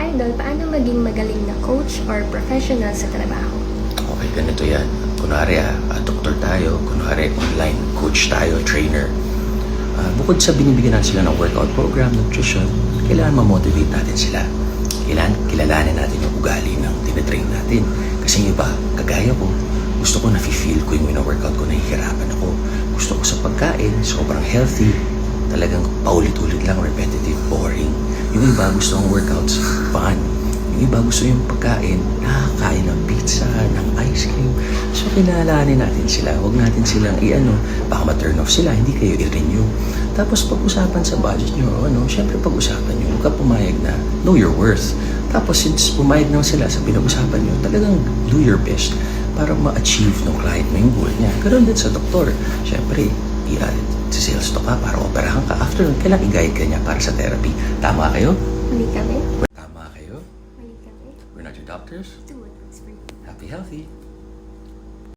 Idol, paano maging magaling na coach or professional sa trabaho? Okay, ganito yan. Kunwari doktor tayo, kunwari online coach tayo, trainer. Bukod sa binibigyan natin sila ng workout program, nutrition, kailangan ma-motivate natin sila. Kailangan kilalanin natin yung ugali ng tinitrain natin. Kasi yung iba, kagaya ko, gusto ko na-feel ko yung workout ko, nahihirapan ako. Gusto ko sa pagkain, sobrang healthy, talagang paulit-ulit lang, repetitive, boring. Yung iba gusto ng workouts, fun. Yung iba gusto yung pagkain, nakakain ng pizza, ng ice cream. So, kilalanin natin sila. Huwag natin silang baka ma-turn off sila, hindi kayo i-renew. Tapos pag-usapan sa budget nyo, syempre pag-usapan nyo, huwag ka pumayag na know your worth. Tapos since pumayag naman sila sa pinag-usapan nyo, talagang do your best para ma-achieve ng client mo yung goal niya. Ganoon din sa doktor. Syempre, sales to ka para operahan ka. After nun, kailangan i-guide ka niya para sa therapy. Tama kayo? Mali kami. Tama kayo? Mali kami. We're not your doctors. Do what works for you. Happy, healthy.